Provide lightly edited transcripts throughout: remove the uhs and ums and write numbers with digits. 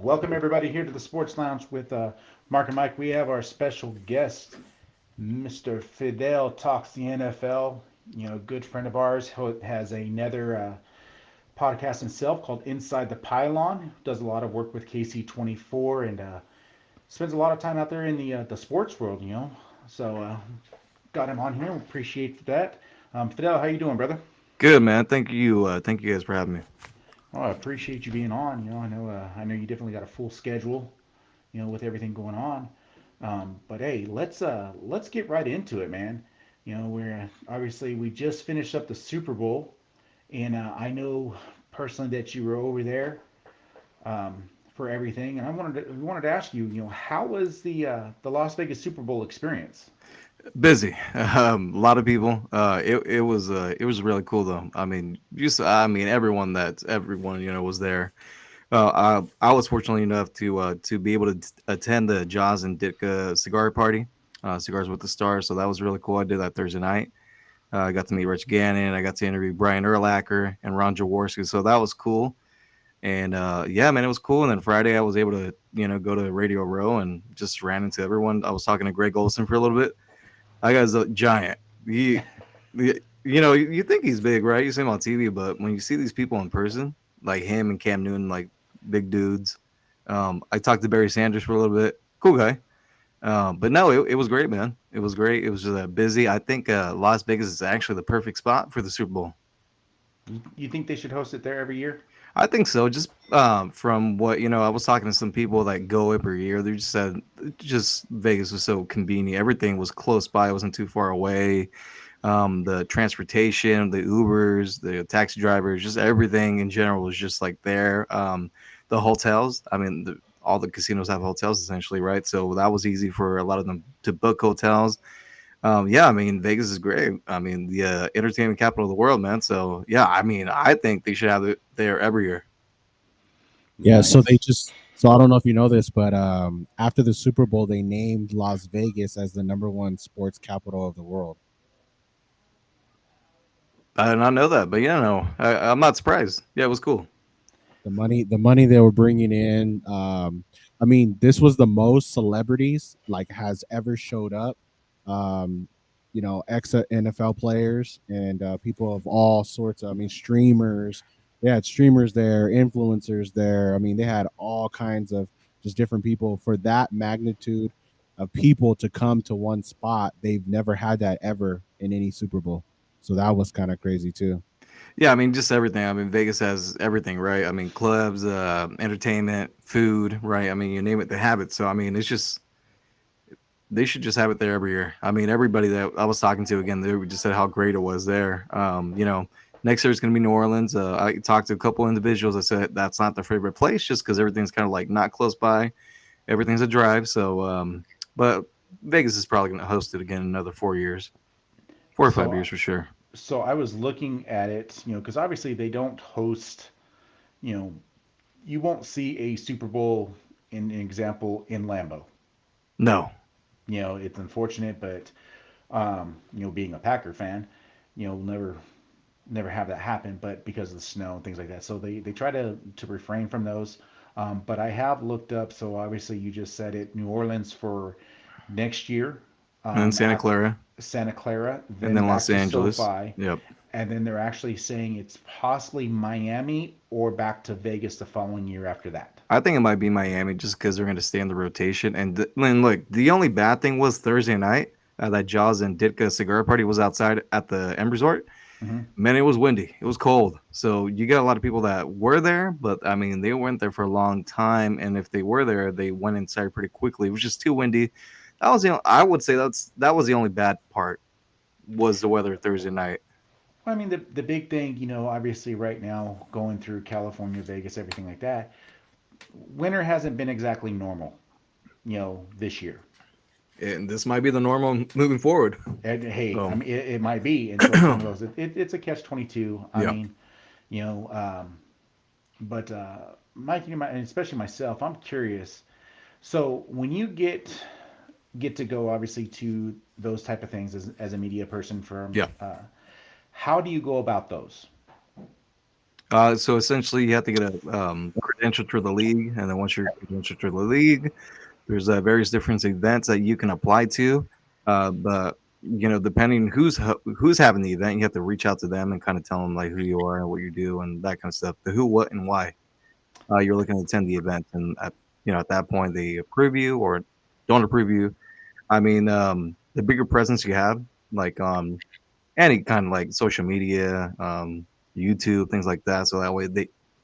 Welcome everybody here to the Sports Lounge with Mark and Mike. We have our special guest, Mr. Fidel Talks the NFL. You know, a good friend of ours who has another podcast himself called Inside the Pylon. Does a lot of work with KC24 and spends a lot of time out there in the sports world. So got him on here. We appreciate that. Fidel, how you doing, brother? Good, man. Thank you. Thank you guys for having me. Oh, I appreciate you being on. I know you definitely got a full schedule. With everything going on. But hey, let's get right into it, man. We're obviously we just finished up the Super Bowl, and I know personally that you were over there for everything, and I wanted to ask you, how was the Las Vegas Super Bowl experience? Busy. A lot of people. It was really cool though. Everyone everyone was there. I was fortunately enough to be able to attend the Jaws and Ditka cigar party, cigars with the stars. So that was really cool. I did that Thursday night. I got to meet Rich Gannon. I got to interview Brian Urlacher and Ron Jaworski. So that was cool. And yeah, man, it was cool. And then Friday, I was able to go to Radio Row and just ran into everyone. I was talking to Greg Olson for a little bit. That guy's a giant. You think he's big, right? You see him on TV, but when you see these people in person, like him and Cam Newton, like big dudes. I talked to Barry Sanders for a little bit. Cool guy. But no, it was great, man. It was great. It was just busy. I think Las Vegas is actually the perfect spot for the Super Bowl. You think they should host it there every year? I think so. Just from what I was talking to some people that go every year. They just said just Vegas was so convenient. Everything was close by. It wasn't too far away. The transportation, the Ubers, the taxi drivers, just everything in general was just like there. The hotels. All the casinos have hotels essentially, right? So that was easy for a lot of them to book hotels. Yeah, Vegas is great. The entertainment capital of the world, man. So yeah, I think they should have it there every year. Yeah, so they Nice. just so I don't know if you know this, but after the Super Bowl, they named Las Vegas as the number one sports capital of the world. I did not know that, but yeah, no, I'm not surprised. Yeah, it was cool. The money they were bringing in. This was the most celebrities like has ever showed up. Um, ex NFL players and people of all sorts. Streamers. They had streamers there, influencers there. They had all kinds of just different people for that magnitude of people to come to one spot. They've never had that ever in any Super Bowl. So that was kind of crazy too. Yeah, just everything. Vegas has everything, right? Clubs, entertainment, food, right? You name it, they have it. So it's just they should just have it there every year. Everybody that I was talking to again, they just said how great it was there. Next year it's going to be New Orleans. I talked to a couple individuals that said that's not their favorite place just because everything's kind of like not close by. Everything's a drive. So, but Vegas is probably going to host it again in another 4 years, 4 or 5 years So for sure. so I was looking at it, because obviously they don't host, you know, you won't see a Super Bowl in an example in Lambeau. No, It's unfortunate, but being a Packer fan, we'll never have that happen. But because of the snow and things like that, so they try to refrain from those. But I have looked up. So obviously, you just said it. New Orleans for next year, and then Santa after Clara, Santa Clara, and then then back Los to Angeles. SoFi, Yep. and then they're actually saying it's possibly Miami or back to Vegas the following year after that. I think it might be Miami just because they're going to stay in the rotation. And look, the only bad thing was Thursday night. That Jaws and Ditka cigar party was outside at the M Resort. Hmm. Man, it was windy. It was cold. So you got a lot of people that were there, but they weren't there for a long time. And if they were there, they went inside pretty quickly. It was just too windy. I would say that was the only bad part was the weather Thursday night. Well, I mean, the big thing, obviously right now going through California, Vegas, everything like that, winter hasn't been exactly normal, this year. And this might be the normal moving forward. And hey, I So, mean, it might be, and so it's one of those. It's a catch 22. I yeah. mean, you know, but Mike, and especially myself, I'm curious. So when you get to go, obviously, to those type of things as a media person from, Yeah. how do you go about those? So essentially, you have to get a credential to the league, and then once you're credentialed to the league, there's various different events that you can apply to. But depending who's having the event, you have to reach out to them and kind of tell them like who you are and what you do and that kind of stuff. The who, what, and why you're looking to attend the event, and at that point they approve you or don't approve you. I mean, the bigger presence you have, like any kind of like social media, YouTube, things like that. So that way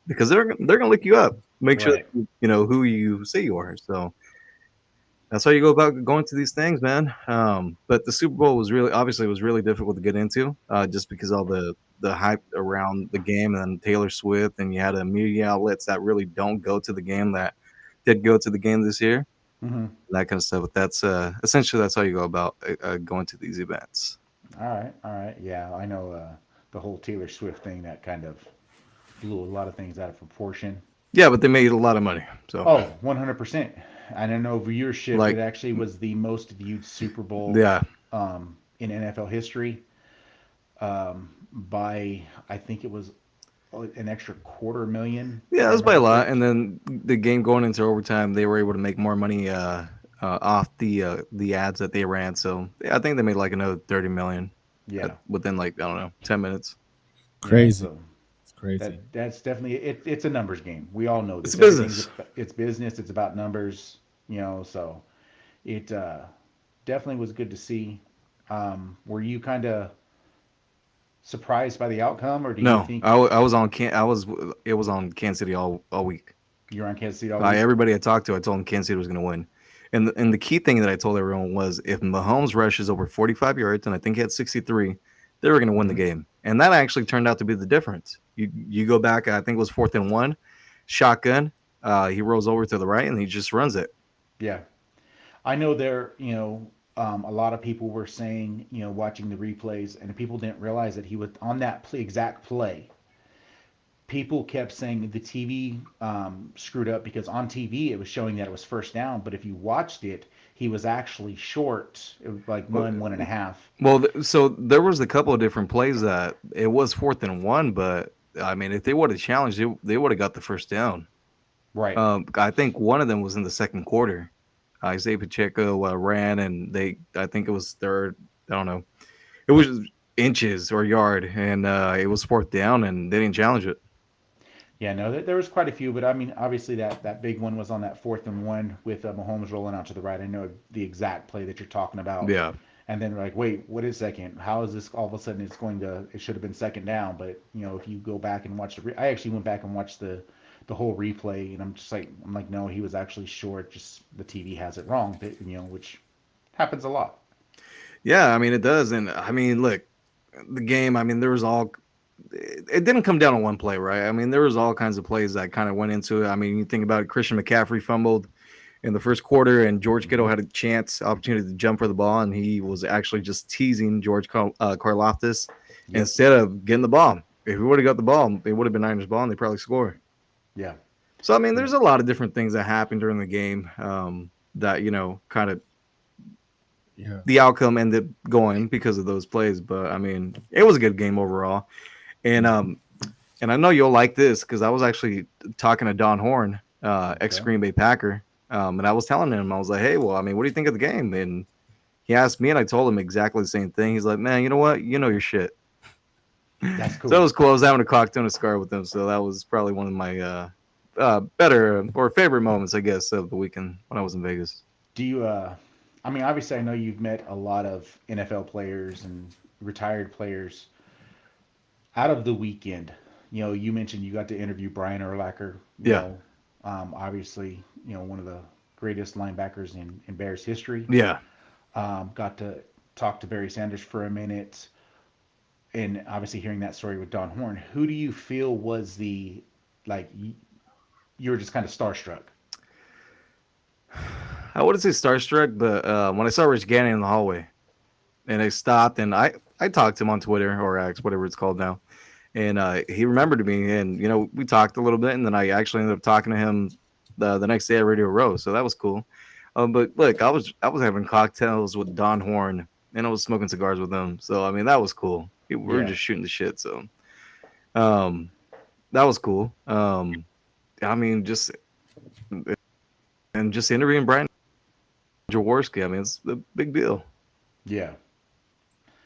because they're gonna look you up, make sure Right. that you know who you say you are. So that's how you go about going to these things, man. But the Super Bowl was really obviously it was really difficult to get into, just because all the hype around the game and then Taylor Swift, and you had a media outlets that really don't go to the game that did go to the game this year, Mm-hmm. that kind of stuff. But that's essentially that's how you go about going to these events. All right. All right. Yeah, I know the whole Taylor Swift thing that kind of blew a lot of things out of proportion. Yeah, but they made a lot of money. So Oh, 100%. I don't know viewership. It like, actually was the most viewed Super Bowl yeah, in NFL history by, I think it was an extra quarter million, if yeah, I that's by a remember lot. And correct. then the game going into overtime, they were able to make more money off the ads that they ran. So yeah, I think they made like another 30 million Yeah. within like I don't know 10 minutes. Yeah. Crazy. So It's crazy. that's definitely it's a numbers game. We all know It's a this. Everything's business. it's business. It's about numbers. So it definitely was good to see. Were you kind of surprised by the outcome, or do you No, think I was on can I was it was on Kansas City all week. you're on Kansas City all week? Everybody I talked to, I told them Kansas City was going to win. And the key thing that I told everyone was if Mahomes rushes over 45 yards, and I think he had 63, they were going to win the Hmm. game. And that actually turned out to be the difference. You go back, I think it was 4th and 1, shotgun. He rolls over to the right and he just runs it. Yeah, I know there. A lot of people were saying, watching the replays, and people didn't realize that he was on that exact play. People kept saying the TV screwed up because on TV it was showing that it was first down, but if you watched it, he was actually short. It was like one and a half. Well, so there was a couple of different plays that it was 4th and 1, but I mean, if they would have challenged, they would have got the first down. Right. I think one of them was in the second quarter. Isaiah Pacheco ran, and I think it was third. I don't know. It was inches or yard, and it was 4th down, and they didn't challenge it. Yeah, no, there was quite a few, but I mean, obviously that big one was on that 4th and 1 with Mahomes rolling out to the right. I know the exact play that you're talking about, Yeah, and then we're like, wait, what is second? How is this all of a sudden it's going to? It should have been second down, but if you go back and watch I actually went back and watched the whole replay, and I'm like, no, he was actually short. Just the TV has it wrong, which happens a lot. yeah. I mean, it does, and I mean, look, the game. I mean, there was all. It didn't come down to one play, right? I mean, there was all kinds of plays that kind of went into it. I mean, you think about it, Christian McCaffrey fumbled in the first quarter, and George Kittle Hmm. had a opportunity to jump for the ball, and he was actually just teasing George Karlaftis Yep. instead of getting the ball. If he would have got the ball, it would have been Niners ball, and they probably score. Yeah. So I mean, Yeah. there's a lot of different things that happened during the game that kind of Yeah. the outcome ended going because of those plays. But I mean, it was a good game overall, and Hmm. um, and I know you'll like this because I was actually talking to Don Horn, ex Okay. Green Bay Packer, and I was telling him, I was like, hey, well, I mean, what do you think of the game? And he asked me, and I told him exactly the same thing. He's like, man, you know what? You know your shit. That's So it cool. was cool. I was having a cocktail and a cigar with him, so that was probably one of my better or favorite moments, I guess, of the weekend when I was in Vegas. Do you? I mean, obviously, I know you've met a lot of NFL players and retired players out of the weekend. You mentioned you got to interview Brian Urlacher. Yeah, Obviously, one of the greatest linebackers in Bears history. yeah. Got to talk to Barry Sanders for a minute, and obviously hearing that story with Don Horn. Who do you feel was the like you were just kind of starstruck? I wouldn't say starstruck, but when I saw Rich Gannon in the hallway, and I stopped, and I talked to him on Twitter or X, whatever it's called now, and he remembered me, and we talked a little bit, and then I actually ended up talking to him the next day at Radio Row, so that was cool. But look, I was having cocktails with Don Horn, and I was smoking cigars with him, so I mean that was cool. We were Yeah. just shooting the shit, so um, that was cool. I mean, just interviewing Brian Jaworski. I mean, it's a big deal. Yeah.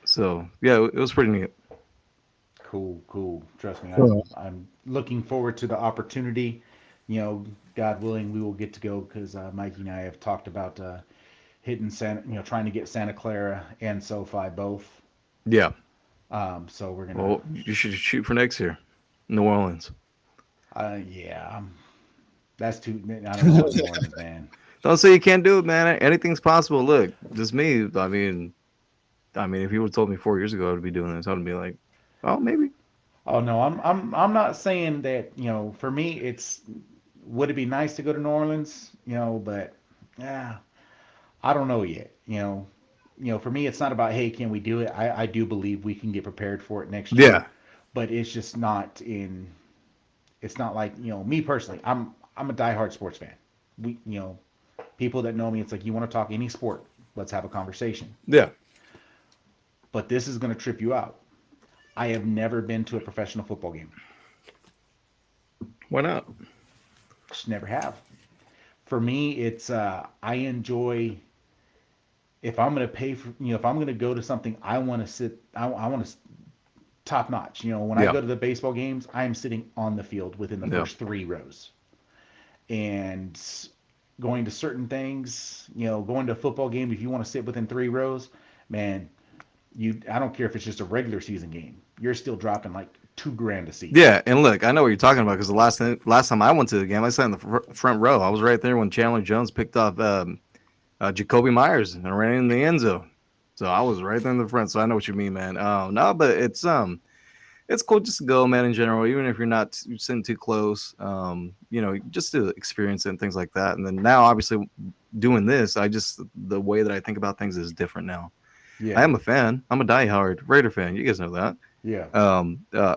So yeah, it was pretty neat. Cool, cool. Trust me, So, I'm looking forward to the opportunity. You know, God willing, we will get to go because Mikey and I have talked about hitting Santa, trying to get Santa Clara and SoFi both. Yeah. So we're gonna, Well, you should shoot for next year, New Orleans. yeah, that's too. I don't know about New Orleans, man. Don't say you can't do it, man. Anything's possible. Look, just me. I mean, if you would have told me 4 years ago I would be doing this, I would be like, oh, maybe. Oh no, I'm not saying that. For me, it's would it be nice to go to New Orleans? But yeah, I don't know yet. For me, it's not about hey, can we do it? I do believe we can get prepared for it next year, Yeah, but it's just not in. It's not like me personally. I'm a diehard sports fan. We people that know me, it's like you want to talk any sport, let's have a conversation. yeah. But this is going to trip you out. I have never been to a professional football game. Why not? Just never have. For me, it's I enjoy if I'm going to pay for if I'm going to go to something, I want to sit. I want to top notch. When I Yeah, go to the baseball games, I am sitting on the field within the yeah, first three rows. And going to certain things, going to a football game, if you want to sit within three rows, man, I don't care if it's just a regular season game, you're still dropping like 2 grand a seat. yeah. And look, I know what you're talking about because the last time I went to the game, I sat in the front row. I was right there when Chandler Jones picked off Jacoby Myers and ran in the end zone. So I was right there in the front. So I know what you mean, man. No, but it's cool just to go, man. In general, even if you're not sitting too close, just to experience it and things like that. And then now, obviously, doing this, the way that I think about things is different now. I Yeah, am a fan. I'm a diehard Raider fan. You guys know that. yeah,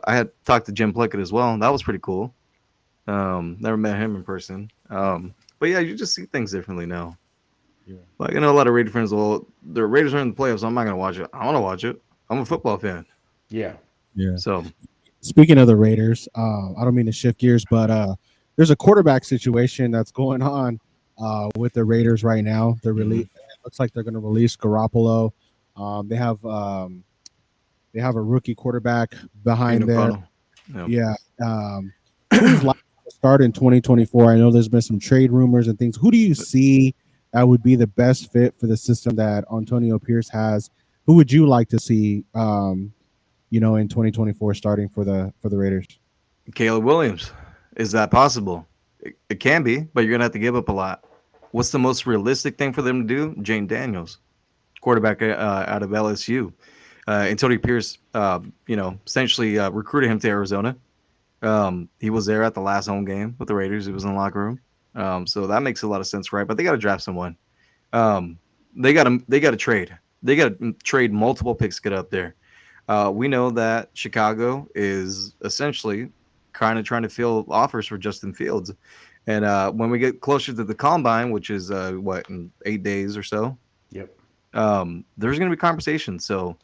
I had talked to Jim Plunkett as well. That was pretty cool. Never met him in person. But yeah, you just see things differently now. yeah. Like I know a lot of Raider fans. Well, the Raiders are in the playoffs. So I'm not gonna watch it. I want to watch it. I'm a football fan. yeah, Yeah. So Speaking of the Raiders, I don't mean to shift gears, but there's a quarterback situation that's going on with the Raiders right now. mhm. It looks like they're going to release Garoppolo. Um, they have um, they have a rookie quarterback Aiden behind there. O'Connell. Yeah. Yeah. Who's likely to start in 2024? I know there's been some trade rumors and things. Who do you see that would be the best fit for the system that Antonio Pierce has? Who would you like to see? In 2024 starting for the Raiders. Caleb Williams. Is that possible? It can be, but you're gonna have to give up a lot. What's the most realistic thing for them to do? Jane Daniels, quarterback out of LSU. Antonio Pierce, essentially recruited him to Arizona. He was there at the last home game with the Raiders. He was in the locker room. So that makes a lot of sense, right? But they got to draft someone. Um, they got to trade. They got to trade multiple picks to get up there. We know that Chicago is essentially kind of trying to fill offers for Justin Fields. And when we get closer to the combine, which is in 8 days or so, yep, there's going to be conversations. So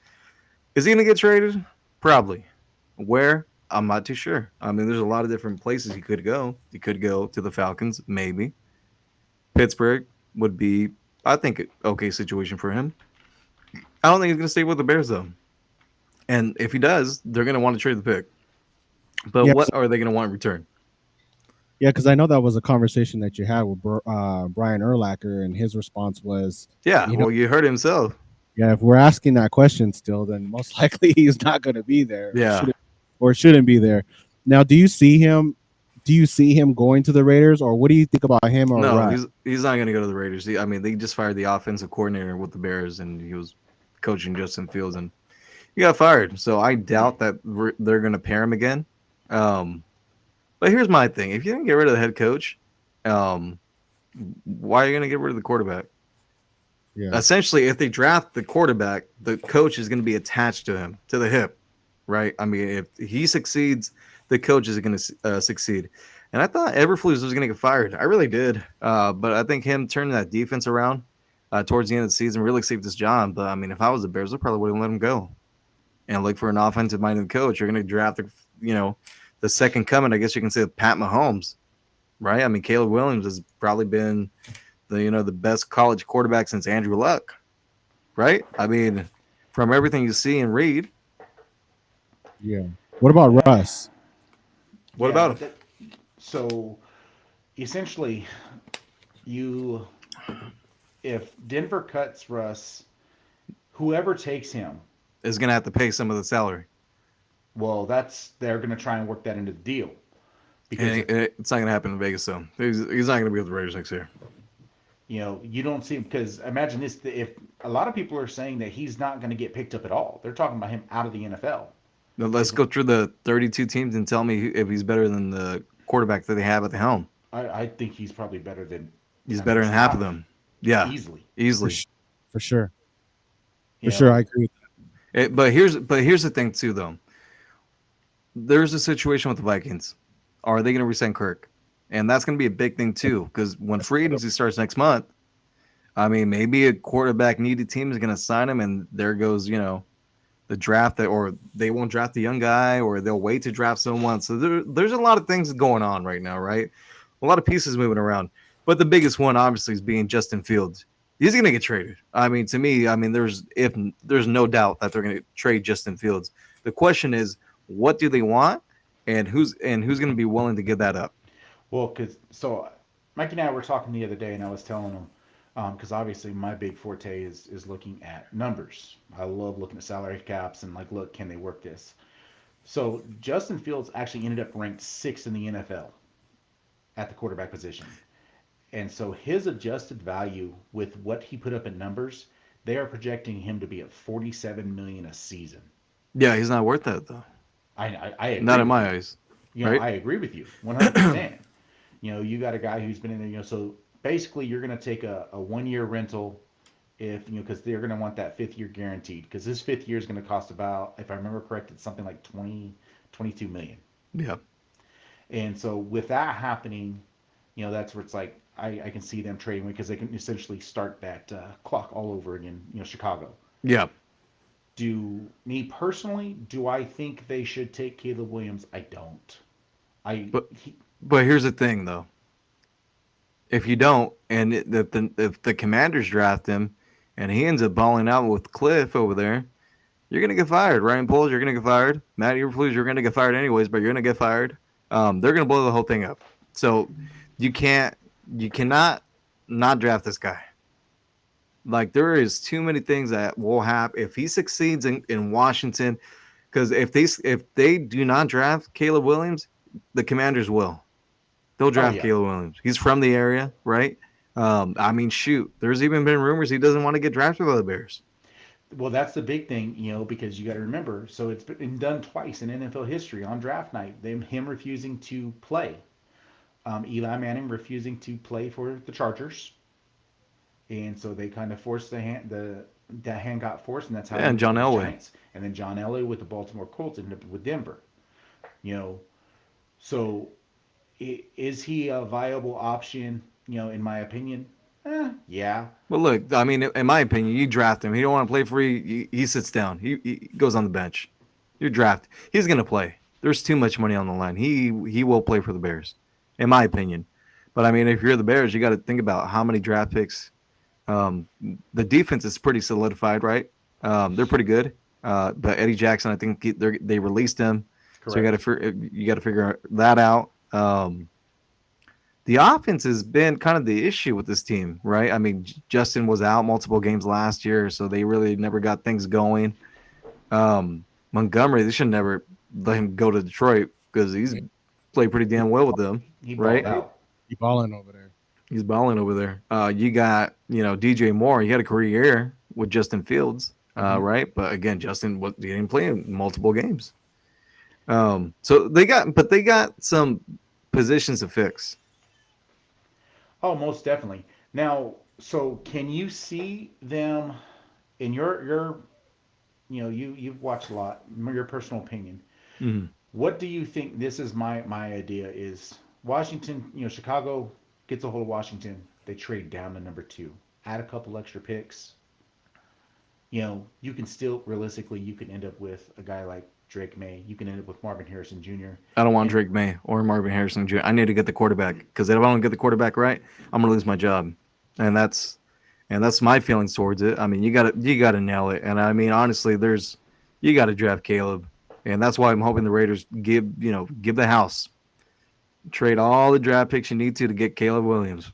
is he going to get traded? Probably. Where? I'm not too sure. I mean, there's a lot of different places he could go. He could go to the Falcons, maybe. Pittsburgh would be, I think, an okay situation for him. I don't think he's going to stay with the Bears, though. And if he does, they're going to want to trade the pick. But Yeah, what are they going to want in return? yeah, because I know that was a conversation that you had with Brian Urlacher, and his response was, Yeah, you know, well, you heard himself. yeah, if we're asking that question still, then most likely he's not going to be there, Yeah. or shouldn't be there. Now, do you see him? Do you see him going to the Raiders, or what do you think about him or No, Russ? he's not going to go to the Raiders. I mean, they just fired the offensive coordinator with the Bears, and he was coaching Justin Fields, and he got fired. So I doubt that they're going to pair him again. But here's my thing: if you didn't get rid of the head coach, um, why are you going to get rid of the quarterback? Yeah, Essentially, if they draft the quarterback, the coach is going to be attached to him, to the hip, right? I mean, if he succeeds, the coach is going to succeed. And I thought Eberflus was going to get fired. I really did. But I think him turning that defense around towards the end of the season really saved his job. But I mean, if I was the Bears, I probably wouldn't let him go and look for an offensive minded coach. You're going to draft, the second coming, I guess you can say, of Pat Mahomes, right? I mean, Caleb Williams has probably been the best college quarterback since Andrew Luck, right? I mean, from everything you see and read. Yeah. What about Uh, Russ? What yeah, about but him? so essentially, you if Denver cuts Russ, whoever takes him, Is going to have to pay some of the salary, well, they're going to try and work that into the deal because and if it's not going to happen in Vegas. So he's not going to be with the Raiders next year. you don't see him because imagine this: if a lot of people are saying that he's not going to get picked up at all, they're talking about him out of the NFL. Now, let's Because go through the 32 teams and tell me if he's better than the quarterback that they have at the helm. I think he's probably better than He's at better than least half of half them. Yeah, easily. For, easily. sh- for sure. For You sure. I know, agree with But here's the thing too, though. There's a situation with the Vikings. Are they going to resign Kirk? And that's going to be a big thing too, because when free agency starts next month, I mean, maybe a quarterback needed team is going to sign him, and there goes the draft that, or they won't draft the young guy, or they'll wait to draft someone. So there's a lot of things going on right now, right? A lot of pieces moving around. But the biggest one, obviously, is being Justin Fields. He's going to get traded. I mean, to me, I mean, there's no doubt that they're going to trade Justin Fields. The question is, what do they want, and who's going to be willing to give that up? well, because so Mike and I were talking the other day, and I was telling him because obviously my big forte is looking at numbers. I love looking at salary caps and like, look, can they work this? So Justin Fields actually ended up ranked sixth in the NFL at the quarterback position. And so his adjusted value with what he put up in numbers, they are projecting him to be at 47 million a season. Yeah, he's not worth that though. I Not agree in with my you. eyes, I right? agree with you 100%. You got a guy who's been in there, so basically you're going to take a 1 year rental if, because they're going to want that fifth year guaranteed because this fifth year is going to cost about, if I remember correct, it's something like 22 million. Yeah, And so with that happening, that's where it's like I can see them trading because they can essentially start that clock all over again. Chicago. yeah. Do me personally? Do I think they should take Caleb Williams? I don't. I But he, but here's the thing though. If you don't, and if the Commanders draft him, and he ends up balling out with Cliff over there, you're gonna get fired. Ryan Poles, you're gonna get fired. Matt Eberflus, you're gonna get fired anyways, but you're gonna get fired. They're gonna blow the whole thing up. So you can't, you cannot not draft this guy. Like there is too many things that will happen if he succeeds in Washington. Because if they do not draft Caleb Williams, the Commanders will. They'll oh draft yeah. Caleb Williams. He's from the area, right? I mean, shoot, there's even been rumors he doesn't want to get drafted by the Bears. Well, that's the big thing, because you got to remember. So it's been done twice in NFL history on draft night. Him refusing to play. Eli Manning refusing to play for the Chargers, and so they kind of forced the hand got forced, and that's how Yeah, he and ended up John with the Elway. Giants. And then John Elway with the Baltimore Colts ended up with Denver. You know, so is he a viable option? In my opinion, yeah. But look, I mean, in my opinion, you draft him. He don't want to play for you. He sits down. He goes on the bench. You draft. He's gonna play. There's too much money on the line. He will play for the Bears, in my opinion. But I mean, if you're the Bears, you got to think about how many draft picks. Um, the defense is pretty solidified, right? They're pretty good. But Eddie Jackson, I think they released him, so Correct. you got to figure that out. The offense has been kind of the issue with this team, right? I mean, Justin was out multiple games last year, so they really never got things going. Montgomery, they should never let him go to Detroit because he's that. played pretty damn well with them, He balled right? out. He balling over there. He's balling over there. You got, DJ Moore. He had a career year with Justin Fields, Hmm. right? But again, Justin he didn't play in multiple games. So they got some positions to fix. Oh, most definitely. Now, so can you see them in your you've watched a lot. Your personal opinion. Mhm. What do you think? This is my idea. Is Washington? Chicago gets a hold of Washington. They trade down to number two, add a couple extra picks. you can still realistically you can end up with a guy like Drake May. You can end up with Marvin Harrison Jr. I don't want And Drake May or Marvin Harrison Jr. I need to get the quarterback because if I don't get the quarterback right, I'm gonna lose my job, and that's my feelings towards it. I mean, you gotta nail it, and I mean honestly, you gotta draft Caleb, and that's why I'm hoping the Raiders give the house, trade all the draft picks you need to get Caleb Williams.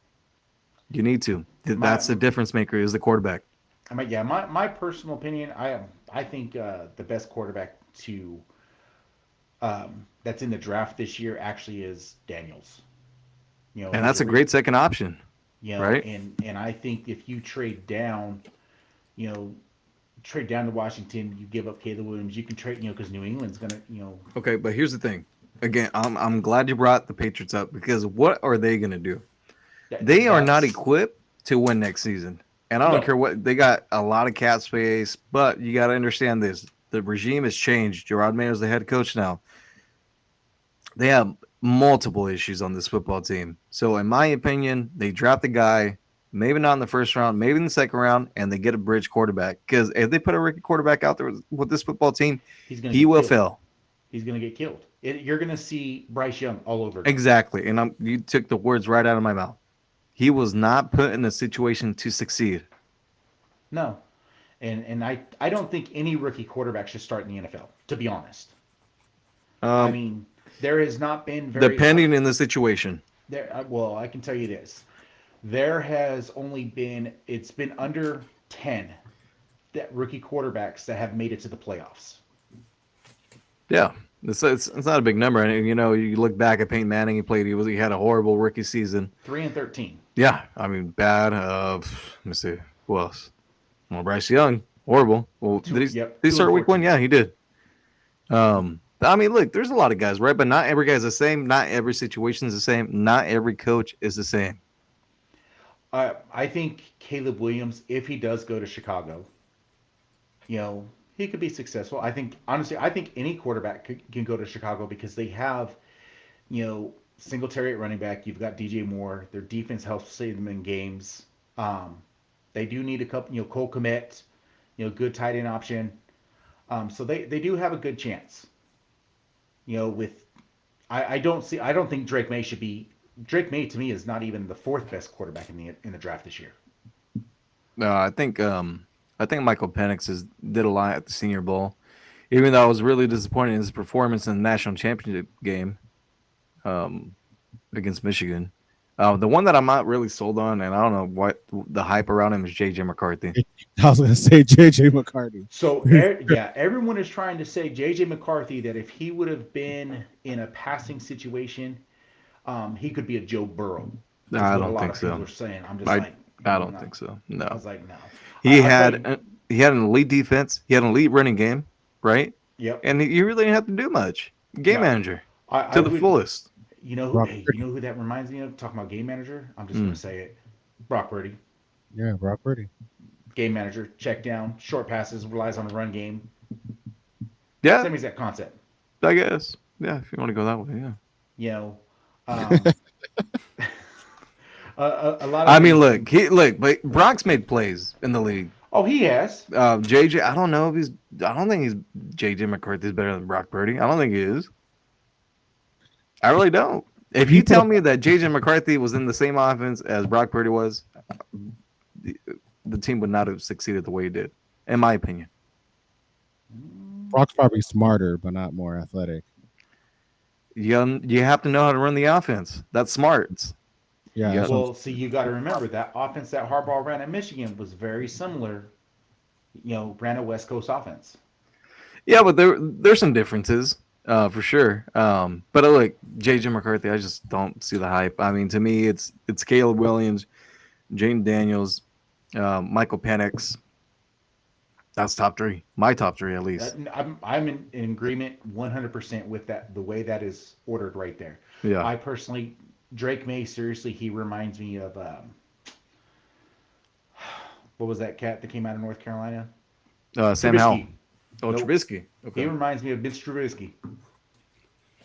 You need to. my That's the difference maker is the quarterback. I mean, yeah, my personal opinion, I think the best quarterback to that's in the draft this year actually is Daniels. And He's that's a a great second option, right? and I think if you you know, trade down to Washington, you give up Caleb Williams, you can trade, because New England's gonna, Okay, but here's the thing. Again, I'm glad you brought the Patriots up because what are they gonna do? They are not that's equipped to win next season. And I don't no, care what they got a lot of cap space, but you got to understand this. The regime has changed. Gerard Mayo's the head coach now. They have multiple issues on this football team. So, in my opinion, they draft the guy, maybe not in the first round, maybe in the second round, and they get a bridge quarterback. Because if they put a rookie quarterback out there with this football team, he's gonna he get will killed. fail. He's gonna get killed. You're gonna see Bryce Young all over again. Exactly. And you took the words right out of my mouth. He was not put in a situation to succeed. No, and I don't think any rookie quarterback should start in the NFL. To be honest, I Um, mean there has not been very depending in the situation. there. Well, I can tell you this: there has only been it's been under 10 that rookie quarterbacks that have made it to the playoffs. Yeah, it's not a big number. And you look back at Peyton Manning. He had a horrible rookie season. 3-13. Yeah, I mean bad. Let me see who else. Well, Bryce Young, horrible. Well, Two, yep, did he two and start week 1? 14. Yeah, he did. I mean, look, there's a lot of guys, right? But not every guy's the same. Not every situation is the same. Not every coach is the same. I think Caleb Williams, if he does go to Chicago, he could be successful. I think honestly, I think any quarterback can go to Chicago because they have Singletary at running back. You've got DJ Moore. Their defense helps save them in games. Um, they do need a couple, Cole Kmet, good tight end option. So they do have a good chance. With I don't think Drake May should be. Drake May to me is not even the fourth best quarterback in the draft this year. No, I think Michael Penix did a lot at the Senior Bowl, even though I was really disappointed in his performance in the national championship game um, against Michigan. The one that I'm not really sold on, and I don't know what the hype around him is JJ McCarthy. I was gonna say JJ McCarthy. So yeah, everyone is trying to say JJ McCarthy that if he would have been in a passing situation, he could be a Joe Burrow. No, Is I what a don't lot think of people so. are saying. I'm just I like, I don't no. think so. I No, was like, no. he I'll tell had you. he had an elite defense. He had an elite running game, right? Yep. And you really didn't have to do much. Game No. manager I to the would. fullest. Brock Hey, Purdy. who that reminds me of? Talking about game manager. I'm just Mm. gonna say it. Brock Purdy. Yeah, Brock Purdy. Game manager. Check down. Short passes. Relies on the run game. Yeah, Same exact concept. I guess. Yeah, if you want to go that way, yeah. You know. Um, a lot of I mean, things. but Brock's made plays in the league. Oh, he has. JJ, I don't know if he's. I don't think he's JJ McCarthy's better than Brock Purdy. I don't think he is. I really don't. If you tell me that JJ McCarthy was in the same offense as Brock Purdy was, the, the team would not have succeeded the way he did, in my opinion. Brock's probably smarter, but not more athletic. You have to know how to run the offense. That's smart. Yeah, Yeah. that's what Well, see, you got to remember that offense that Harbaugh ran at Michigan was very similar. Ran a West Coast offense. Yeah, but there's some differences, for sure. But look, JJ McCarthy, I just don't see the hype. I mean, to me, it's Caleb Williams, Jaden Daniels, Michael Penix. That's top three. My top three, at least. I'm in agreement 100% with that. The way that is ordered right there. Yeah. I personally, Drake May, seriously, he reminds me of what was that cat that came out of North Carolina? Sam Howell. Trubisky. Oh, Nope. Trubisky. He Okay. reminds me of Mitch Trubisky.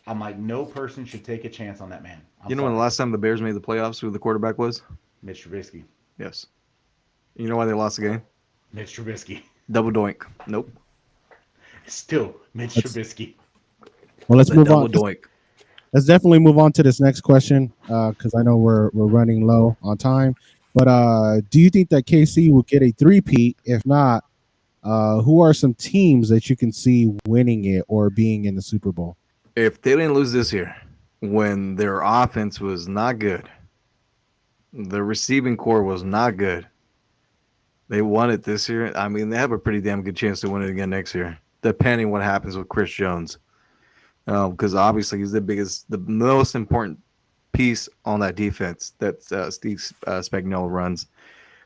I'm like, no person should take a chance on that man. I'm You know when the sorry. last time the Bears made the playoffs, who the quarterback was? Mitch Trubisky. Yes. You know why they lost the game? Mitch Trubisky. Double doink. Nope. Still Mitch Let's Trubisky. well, let's The move on. double doink. Let's definitely move on to this next question because I know we're running low on time. But do you think that KC will get a three-peat? If not, who are some teams that you can see winning it or being in the Super Bowl? If they didn't lose this year, when their offense was not good, the receiving core was not good, they won it this year. I mean, they have a pretty damn good chance to win it again next year, depending what happens with Chris Jones. Because obviously he's the biggest, the most important piece on that defense that Steve Spagnuolo runs.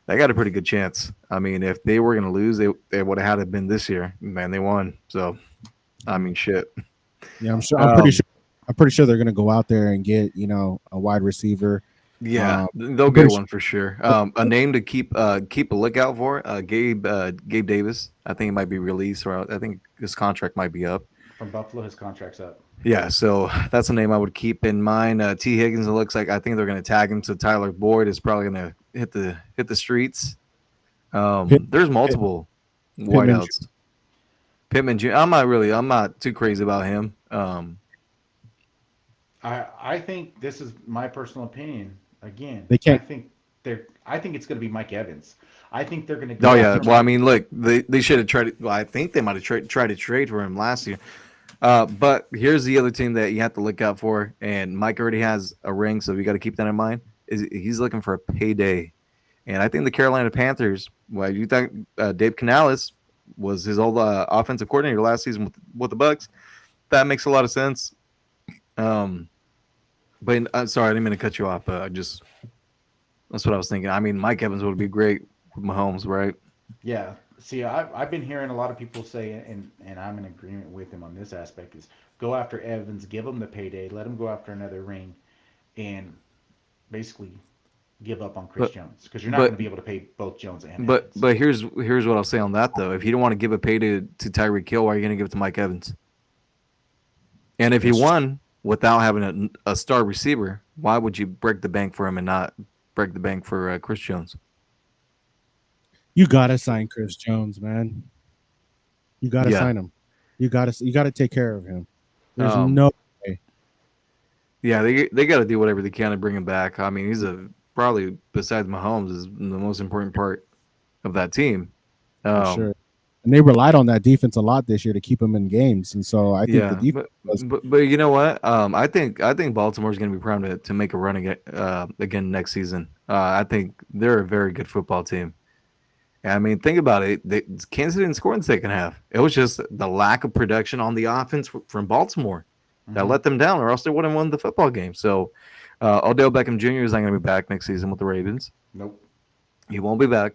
They got a pretty good chance. I mean, if they were going to lose, they would have had it been this year. Man, they won. So, I mean, shit. Yeah, I'm sure. I'm pretty Um, sure. I'm pretty sure they're going to go out there and get a wide receiver. yeah, Um, they'll I'm get pretty sure. one for sure. A name to keep a lookout for: Gabe Davis. I think he might be released, or I think his contract might be up. From Buffalo, his contract's up. Yeah, so that's a name I would keep in mind. T. Higgins. It looks like I think they're going to tag him. So Tyler Boyd is probably going to hit the streets. Pitt, There's Pitt, multiple Pittman. wideouts. Pittman Jr. I'm not too crazy about him. I think this is my personal opinion. Again, They can't. I think it's going to be Mike Evans. I think they're going to Oh go yeah. after Well, I Mike. mean, look, they should have tried. Well, I think they might have tried to trade for him last year. But here's the other team that you have to look out for, and Mike already has a ring, so you got to keep that in mind. Is he's looking for a payday, and I think the Carolina Panthers. Well, you think Dave Canales was his old offensive coordinator last season with the Bucks? That makes a lot of sense. Um, but sorry, I didn't mean to cut you off. Just that's what I was thinking. I mean, Mike Evans would be great with Mahomes, right? Yeah. See, I've been hearing a lot of people say, and I'm in agreement with him on this aspect, is go after Evans, give him the payday, let him go after another ring, and basically give up on Chris But Jones because you're not going but to be able to pay both Jones and but Evans. but here's what I'll say on that though. If you don't want to give a payday to Tyreek Hill, why are you going to give it to Mike Evans? And if he It's, won without having a star receiver, why would you break the bank for him and not break the bank for Chris Jones? you gotta sign Chris Jones, man. You gotta Yeah. sign him. You gotta take care of him. There's Um, no way. yeah, they got to do whatever they can to bring him back. I mean, he's a probably besides Mahomes is the most important part of that team. For Um, sure. And they relied on that defense a lot this year to keep him in games, and so I think the yeah, defense but was but you know what? I think Baltimore's going to be primed to make a run again next season. I think they're a very good football team. I mean, think about it. Kansas didn't score in the second half. It was just the lack of production on the offense from Baltimore that Hmm. let them down, or else they would have won the football game. So, Odell Beckham Jr. is not going to be back next season with the Ravens. Nope. He won't be back.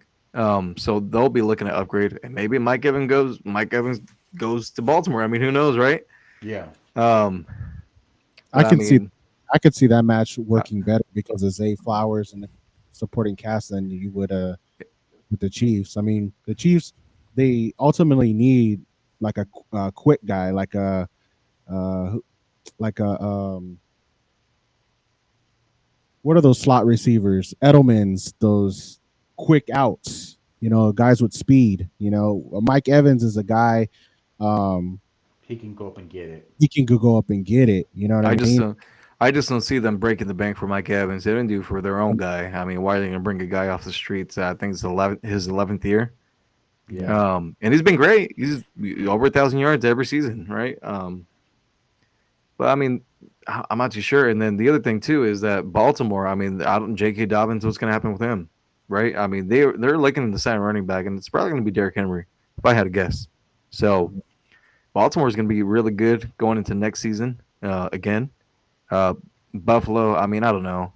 So they'll be looking to upgrade, and maybe Mike Evans goes to Baltimore. I mean, who knows, right? Yeah. Um, I but I can see mean, I could see that match uh, working better because of Zay Flowers and the supporting cast than you would with the Chiefs. I mean, the Chiefs they ultimately need like a quick guy, uh, like a what are those slot receivers? Edelman's those quick outs. Guys with speed. Mike Evans is a guy. Um, He can go up and get it. he can go up and get it. You know what I I just mean? don't. I just don't see them breaking the bank for Mike Evans. They didn't do it for their own guy. I mean, why are they going to bring a guy off the streets? I think it's his 11th year. Yeah. And he's been great. He's over 1,000 yards every season, right? But I mean, I'm not too sure. And then the other thing too is that Baltimore. I mean, I don't. J.K. Dobbins. What's going to happen with him, right? I mean, they're looking to sign a running back, and it's probably going to be Derrick Henry, if I had to guess. So Baltimore is going to be really good going into next season again. Uh, Buffalo. I mean, I don't know.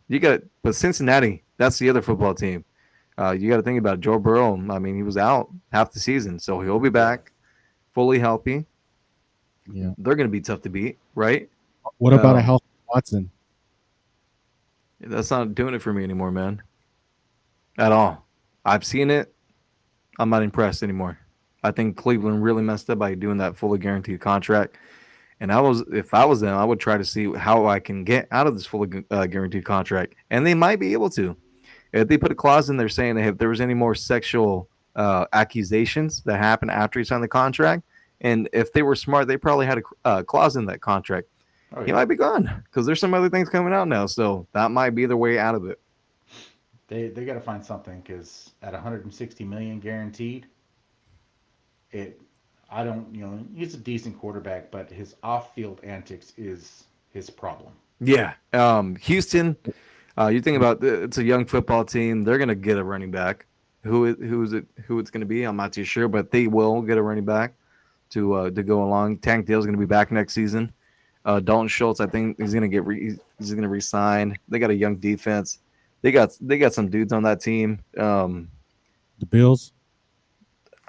But Cincinnati. That's the other football team. You got to think about it. Joe Burrow. I mean, he was out half the season, so he'll be Yeah. back fully healthy. Yeah. They're going to be tough to beat, right? What about a Um, healthy Watson? that's not doing it for me anymore, man. At all. I've seen it. I'm not impressed anymore. I think Cleveland really messed up by doing that fully guaranteed contract. And if I was them, I would try to see how I can get out of this fully guaranteed contract, and they might be able to if they put a clause in there saying that if there was any more sexual accusations that happened after he signed the contract. And if they were smart, they probably had a clause in that contract. Oh He yeah, might be gone because there's some other things coming out now. So that might be the way out of it. they got to find something because at 160 million guaranteed, it. I don't, he's a decent quarterback, but his off-field antics is his problem. Yeah. Houston, you think about it's a young football team. They're gonna get a running back. Who it's gonna be? I'm not too sure, but they will get a running back to go along. Tank Dale's gonna be back next season. Dalton Schultz, I think he's gonna resign. They got a young defense. They got some dudes on that team. The Bills.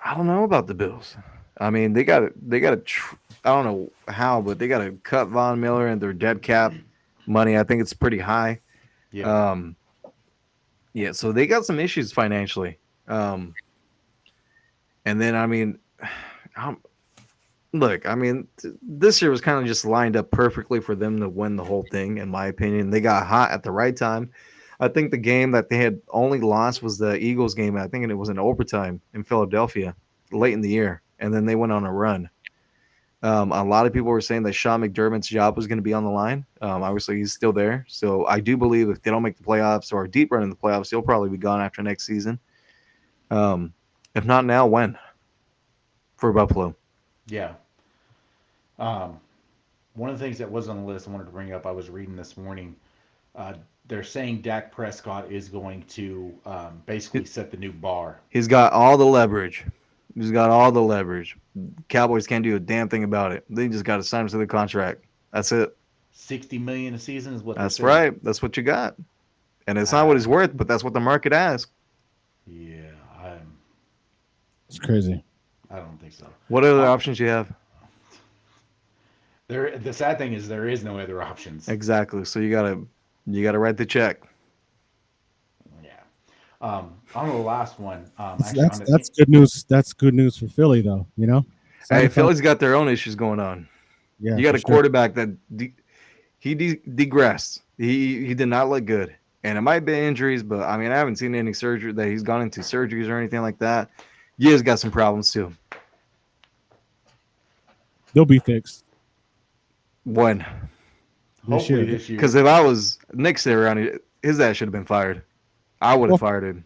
I don't know about the Bills. I mean, I don't know how, but they got to cut Von Miller and their dead cap money. I think it's pretty high. Yeah, Um, yeah, so they got some issues financially. And then I mean, um, look, I mean, this year was kind of just lined up perfectly for them to win the whole thing. In my opinion, they got hot at the right time. I think the game that they had only lost was the Eagles game. I think it was in overtime in Philadelphia late in the year, and then they went on a run. A lot of people were saying that Sean McDermott's job was going to be on the line. Obviously, he's still there. So I do believe if they don't make the playoffs or a deep run in the playoffs, he'll probably be gone after next season. Um, if not now, when? For Buffalo. yeah. Um, One of the things that was on the list I wanted to bring up, I was reading this morning. Uh, they're saying Dak Prescott is going to basically set the new bar. He's got all the leverage. He's got all the leverage. Cowboys can't do a damn thing about it. They just got to sign him to the contract. That's it. 60 million a season is what they're That's saying. right. That's what you got. And it's not what Uh, he's worth, but that's what the market asks. yeah, It's crazy. I don't think so. What other Uh, options you have? the sad thing is there is no other options. Exactly. So you gotta write the check. Yeah. On the last one, That's actually that's, on the that's good news. That's good news for Philly, though. Hey, 75. Philly's got their own issues going on. Yeah, You got for a sure. quarterback that degressed. He did not look good, and it might be injuries, but I mean I haven't seen any surgery that he's gone into surgeries or anything like that. He's got some problems too. They'll be fixed When? this hopefully year. this year. Because if I was Nick's there around, his ass should have been fired. I would have Well, fired him.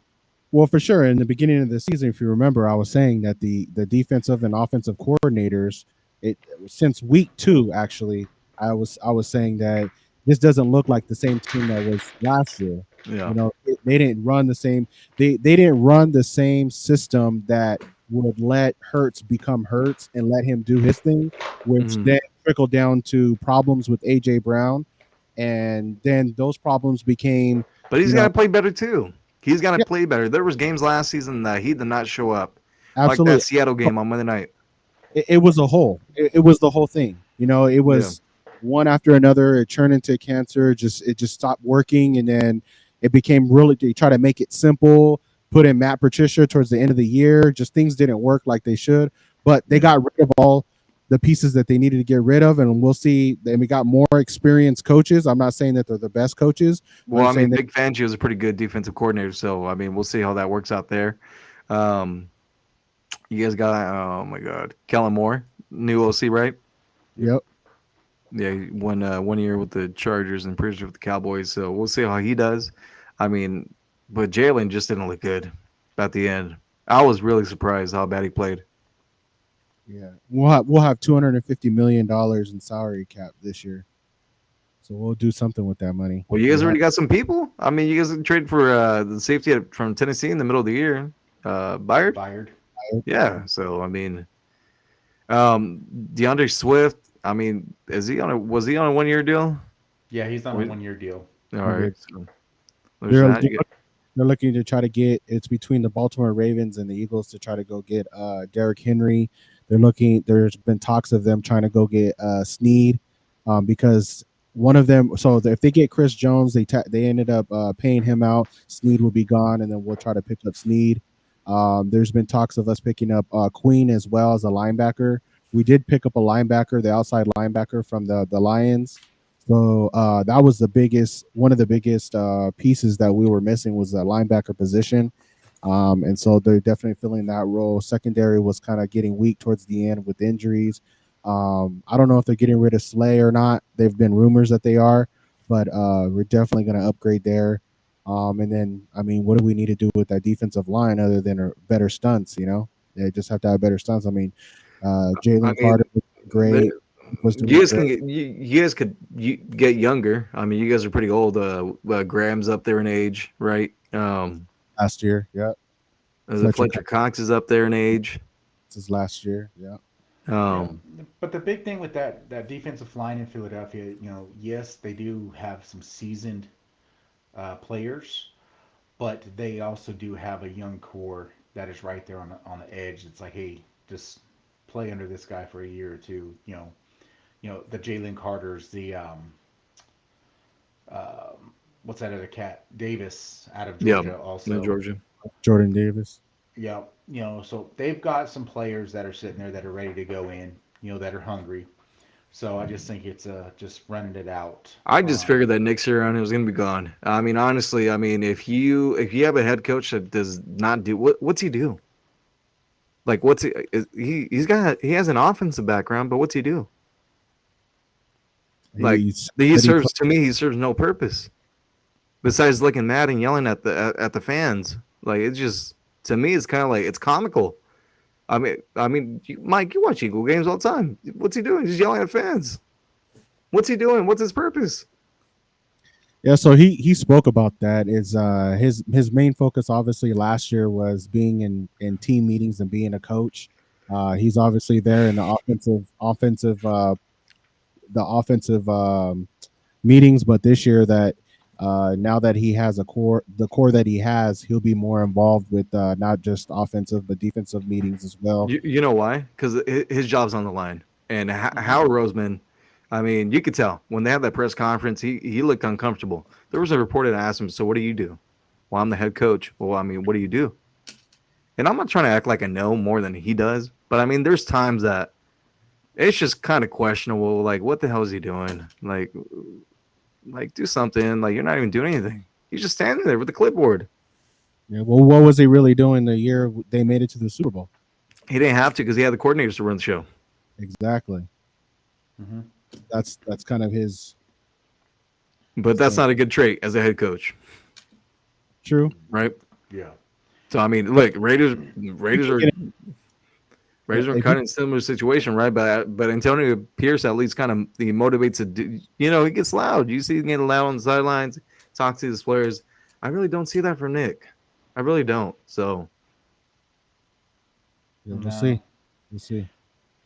well, for sure. In the beginning of the season, if you remember, I was saying that the defensive and offensive coordinators, it since week 2, actually, I was saying that this doesn't look like the same team that was last year. Yeah. They didn't run the same. They didn't run the same system that would let Hurts become Hurts and let him do his thing, which Mhm. then trickled down to problems with AJ Brown, and then those problems became, But he's you got know, to play better too. He's got to yeah, play better. There was games last season that he did not show up, like that absolutely. Seattle game on Monday night. It was a whole. It was the whole thing. It Yeah. was one after another. It turned into cancer. It just stopped working, and then it became really. They try to make it simple. Put in Matt Patricia towards the end of the year. Just things didn't work like they should. But they Yeah. got rid of all the pieces that they needed to get rid of, and we'll see. And we got more experienced coaches. I'm not saying that they're the best coaches, but Well, I'm I mean, saying that. Big Fangio is a pretty good defensive coordinator, so I mean, we'll see how that works out there. Um, you guys got oh my God, Kellen Moore, new OC, right? Yep. Yeah, he won 1 year with the Chargers and pretty sure with the Cowboys. So we'll see how he does. I mean, but Jalen just didn't look good at the end. I was really surprised how bad he played. Yeah. We'll have $250 million in salary cap this year, so we'll do something with that money. Well, you We'll guys have already got some people. I mean, you guys traded for the safety from Tennessee in the middle of the year, Byard. Byard. Yeah. So I mean, DeAndre Swift. I mean, was he on a 1 year deal? Yeah, he's on a Or- 1 year deal. All right. 100. So there's They're that. You got- they're looking to try to get, it's between the Baltimore Ravens and the Eagles to try to go get Derrick Henry. There's been talks of them trying to go get Snead, because one of them, so if they get Chris Jones, they ended up paying him out. Snead will be gone, and then we'll try to pick up Snead. There's been talks of us picking up Queen as well as a linebacker. We did pick up a linebacker, the outside linebacker from the Lions. So that was one of the biggest pieces that we were missing was the linebacker position. And so they're definitely filling that role. Secondary was kind of getting weak towards the end with injuries. I don't know if they're getting rid of Slay or not. They've been rumors that they are, but we're definitely going to upgrade there. And then, I mean, what do we need to do with that defensive line other than better stunts? You know, they just have to have better stunts. I mean, I Jalen mean, Carter was the, great. Was you doing guys good can you guys could get younger. I mean, you guys are pretty old. Graham's up there in age, right? last year. Yeah, The Fletcher Fletcher Cox Cox is up there in age. is last year. Yeah, Yeah, Um, but the big thing with that defensive line in Philadelphia, yes, they do have some seasoned players, but they also do have a young core that is right there on the edge. It's like, hey, just play under this guy for a year or two. The Jalen Carters, the what's that other cat? Davis out of yeah, Georgia no also. Georgia. Jordan Davis. Yeah, so they've got some players that are sitting there that are ready to go in, that are hungry. So I just think it's just running it out. I just figured that next year on it was gonna be gone. I mean, honestly, I mean, if you have a head coach that does not do what's he do? Like, what's he has an offensive background, but what's he do? Like, He he said he serves to me, he serves no purpose besides looking mad and yelling at the fans. Like, it's just to me, it's kind of like it's comical. Mike, you watch Eagle games all the time. What's he doing? He's yelling at fans. What's he doing? What's his purpose? Yeah, so he spoke about that. Is his main focus obviously last year was being in team meetings and being a coach. He's obviously there in the offensive meetings, but this year that now that he has the core that he has, he'll be more involved with not just offensive but defensive meetings as well. You know why? Because his job's on the line. And Hmm. Howard Roseman, I mean, you could tell when they had that press conference, he looked uncomfortable. There was a reporter that asked him, "So what do you do?" Well, I'm the head coach. Well, I mean, what do you do? And I'm not trying to act like I know more than he does, but I mean, there's times that it's just kind of questionable. Like, what the hell is he doing? Like do something. Like, you're not even doing anything. He's just standing there with the clipboard. Yeah, well, what was he really doing the year they made it to the Super Bowl? He didn't have to because he had the coordinators to run the show. Exactly. Hmm. That's kind of his But that's thing. not a good trait as a head coach, True. right? Yeah. So I mean, look, You Raiders can are get it. Yeah, Raiders are if you kind of in a similar situation, right? But Antonio Pierce at least kind of he motivates to do. He gets loud. You see him getting loud on the sidelines, talk to his players. I really don't see that from Nick. I really don't. So yeah, we'll No. see. We'll see.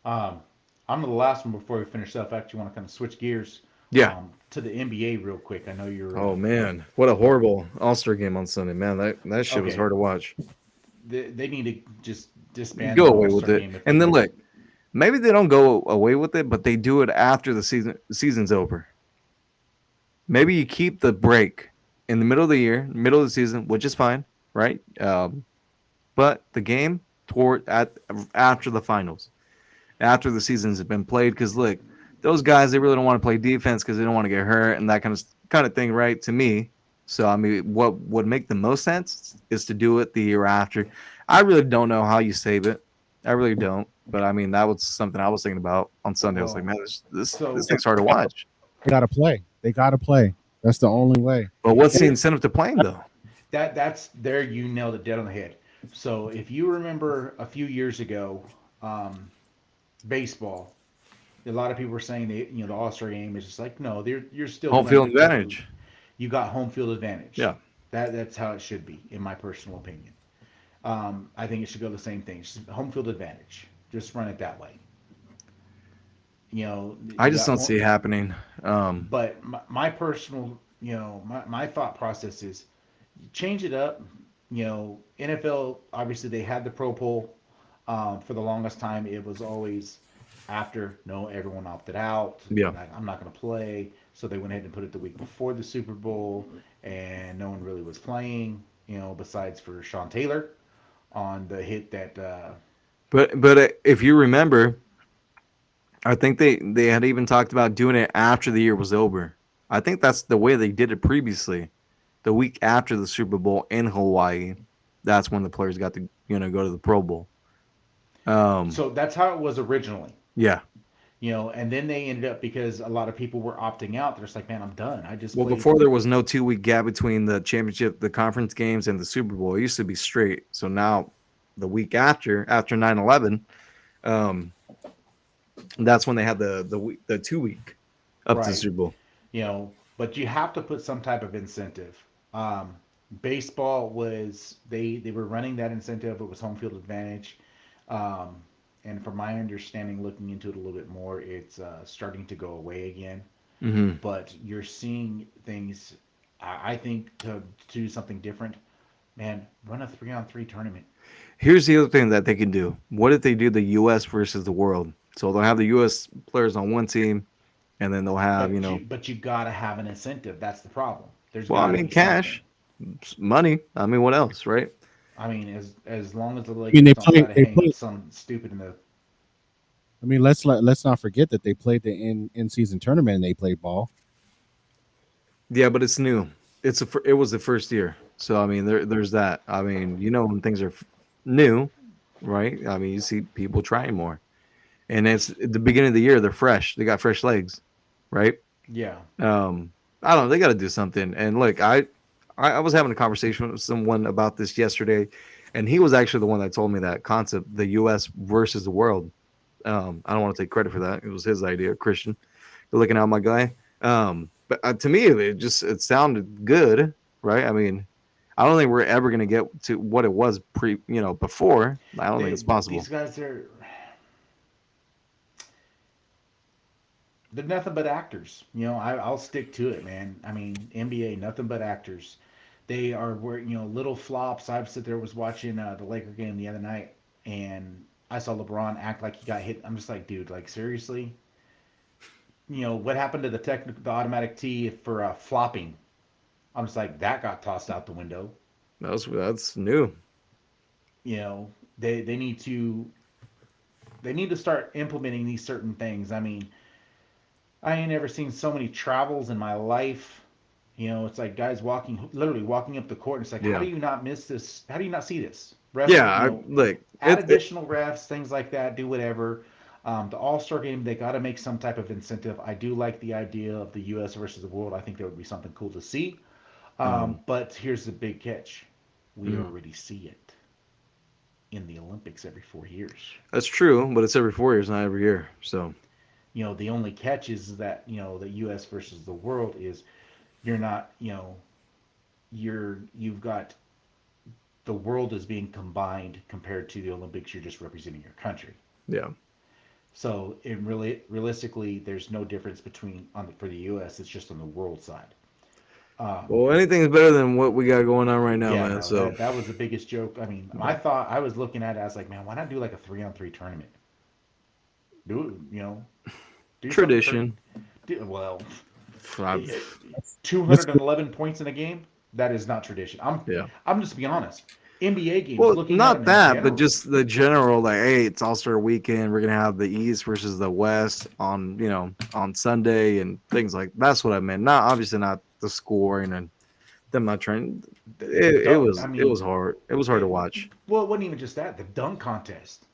Um, I'm the last one before we finish up. I actually want to kind of switch gears yeah. to the NBA real quick. I know you're Oh man, what a horrible All Star game on Sunday, man. That shit was okay. hard to watch. They need to just disband Go their away All with Star it, game if they're and then gonna. look, maybe they don't go away with it, but they do it after the season's over. Maybe you keep the break in the middle of the year, middle of the season, which is fine, right? But the game toward at after the finals, after the seasons have been played, because look, those guys they really don't want to play defense because they don't want to get hurt and that kind of thing, right? To me, so I mean, what would make the most sense is to do it the year after. I really don't know how you save it. I really don't. But I mean, that was something I was thinking about on Sunday. I was like, Well, man, this so thing's hard to watch. They gotta play. They gotta play. That's the only way. But what's And the incentive to playing though? that's there. You nailed it dead on the head. So if you remember a few years ago, um, baseball, a lot of people were saying that the All Star game is just like no, you're still Home playing field because advantage. you got home field advantage. Yeah. That's how it should be, in my personal opinion. I think it should go the same thing. Just home field advantage. Just run it that way. I You just got don't home, see it happening. but my personal, my thought process is change it up. NFL obviously they had the Pro Bowl. For the longest time, it was always after no everyone opted out. Yeah. Like, I'm not going to play, so they went ahead and put it the week before the Super Bowl, and no one really was playing. Besides for Sean Taylor on the hit that. But if you remember, I think they had even talked about doing it after the year was over. I think that's the way they did it previously, the week after the Super Bowl in Hawaii. that's when the players got to go to the Pro Bowl. Um, So that's how it was originally. yeah. And then they ended up because a lot of people were opting out. They're just like, man, I'm done. I just Well, played. before there was no 2 week gap between the championship, the conference games, and the Super Bowl. It used to be straight. So now, the week after 9/11, um, that's when they had the 2 week up to the Right. Super Bowl. But you have to put some type of incentive. Um, Baseball was they were running that incentive. It was home field advantage. Um, and from my understanding, looking into it a little bit more, it's starting to go away again. Hmm. But you're seeing things. I think to do something different, man, run a 3-on-3 tournament. Here's the other thing that they can do. What if they do the U.S. versus the world? So they'll have the U.S. players on one team, and then they'll have But you gotta have an incentive. That's the problem. There's well, I got to mean, be something. cash, money. I mean, what else, right? I mean, as long as the I mean, Lakers don't try to they hang play. some stupid in the I mean, let's not forget that they played the in season tournament and they played ball. Yeah, but it's new. It was the first year, so I mean, there's that. I mean, when things are new, right? I mean, you see people trying more, and it's at the beginning of the year. They're fresh. They got fresh legs, right? yeah. Um, I don't know. They got to do something. And look, I was having a conversation with someone about this yesterday, and he was actually the one that told me that concept, the U.S. versus the world. I don't want to take credit for that. It was his idea, Christian. You're looking out, my guy. But to me, it sounded good, right? I mean, I don't think we're ever going to get to what it was before. I don't think it's These possible. guys they're nothing but actors. I'll stick to it, man. I mean, NBA nothing but actors. They are where little flops. I sit there was watching the Laker game the other night, and I saw LeBron act like he got hit. I'm just like, dude, like seriously. What happened to the automatic tee for flopping? I'm just like that got tossed out the window. That's new. You know, they need to start implementing these certain things. I mean, I ain't ever seen so many travels in my life. It's like guys literally walking up the court, and it's like, how Yeah, do you not miss this? How do you not see this? Ref, yeah. I like add it. additional refs, things like that. Do whatever. The All Star game, they got to make some type of incentive. I do like the idea of the U.S. versus the world. I think that would be something cool to see. Um, But here's the big catch: we mhm. already see it in the Olympics every 4 years. That's true, but it's every 4 years, not every year. So The only catch is that the U.S. versus the world is you're not you've got the world is being combined compared to the Olympics. You're just representing your country. yeah. So realistically, there's no difference between for the U.S. It's just on the world side. Um, Well, anything's better than what we got going on right now, yeah, man. no, So that was the biggest joke. I mean, I yeah. thought I was looking at it. I was like, man, why not do like a 3-on-3 tournament? Do it, do something for Tradition. well, I've- 211 points in a game. That is not tradition. yeah. I'm just being honest. NBA games, Well, looking at not them in that, but general. just the general, like, hey, it's All Star Weekend. We're gonna have the East versus the West on, on Sunday and things like. That's what I meant. Not obviously not the scoring and them not trying. The It dunk. was I it was mean, hard. It was hard to it, watch. well, it wasn't even just that. The dunk contest.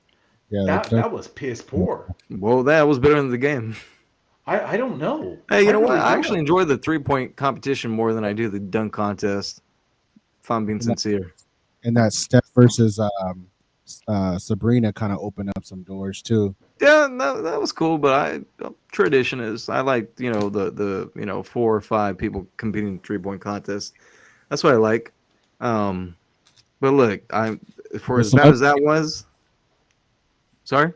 Yeah, That was piss poor. Well, that was better than the game. I don't know. Hey, you I know what? really I actually don't. enjoy the 3 point competition more than I do the dunk contest. If I'm being and that, sincere. and that Steph versus Sabrina kind of opened up some doors too. Yeah, no, that was cool, but tradition is I like the 4 or 5 people competing in 3 point contest. That's what I like. Um, but look, I for The as bad celeb as that was, sorry,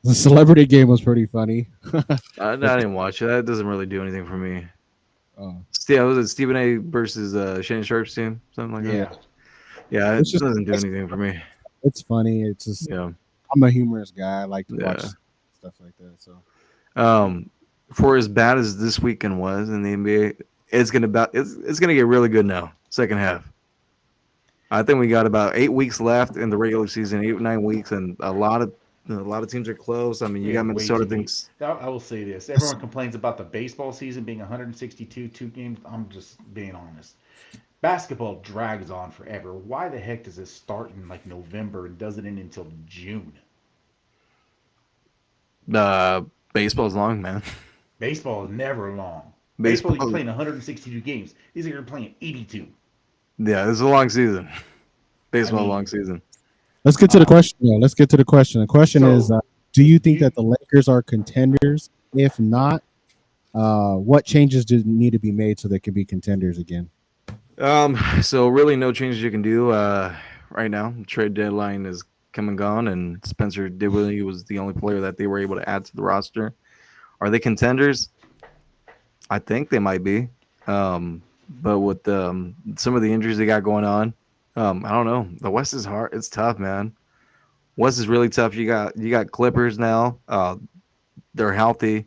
the celebrity game was pretty funny. I didn't watch it. That doesn't really do anything for me. Uh, Yeah, was it Stephen A. versus Shane Sharp's team, something like that? yeah, Yeah. Yeah, it's it just doesn't do anything for me. it's funny. It's just Yeah, I'm a humorous guy. I like to watch yeah. stuff like that. So Um, for as bad as this weekend was in the NBA, it's gonna get really good now. Second half. I think we got about 8 weeks left in the regular season, 8 or 9 weeks, and a lot of teams are close. I mean, We you got have way Minnesota too many. thinks, I will say this: everyone complains about the baseball season being 162 two games. I'm just being honest. Basketball drags on forever. Why the heck does it start in like November and doesn't end until June? Uh, Baseball's long, man. Baseball is never long. Baseball, you're Baseball, playing 162 games. These are you're playing 82. yeah, it's a long season. I Baseball, long mean, season. Let's get to the uh, question. Though. Let's get to the question. The question is, so do you think you that the Lakers are contenders? If not, what changes do need to be made so they can be contenders again? So really, no changes you can do right now. Trade deadline is come and gone, and Spencer Dinwiddie was the only player that they were able to add to the roster. Are they contenders? I think they might be. But with some of the injuries they got going on, I don't know. The West is hard. It's tough, man. West is really tough. You got Clippers now. They're healthy.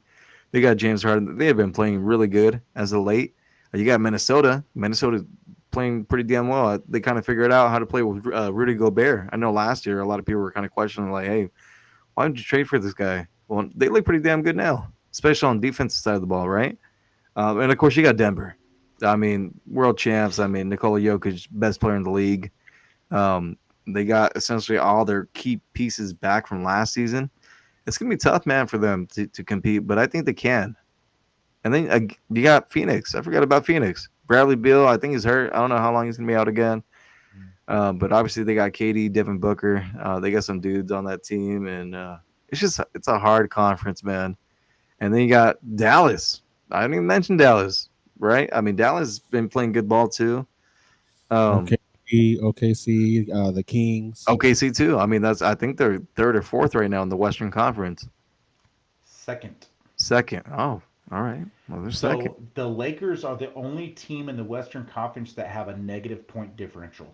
They got James Harden. They have been playing really good as of late. You got Minnesota. Minnesota playing pretty damn well. They kind of figured out how to play with Rudy Gobert. I know last year a lot of people were kind of questioning, like, "Hey, why did you trade for this guy?" Well, they look pretty damn good now, especially on defensive side of the ball, right? And of course, you got Denver. I mean, world champs. I mean, Nikola Jokic, best player in the league. Um, they got essentially all their key pieces back from last season. It's gonna be tough, man, for them to compete, but I think they can. And then you got Phoenix. I forgot about Phoenix. Bradley Beal, I think he's hurt. I don't know how long he's gonna be out again. But obviously they got KD, Devin Booker. They got some dudes on that team, and it's a hard conference, man. And then you got Dallas. I didn't even mention Dallas, right? I mean, Dallas has been playing good ball too. Um, OKC, the Kings. OKC too. I mean, I think they're third or fourth right now in the Western Conference. second. Second. Oh, all right. Well, they're second. So the Lakers are the only team in the Western Conference that have a negative point differential.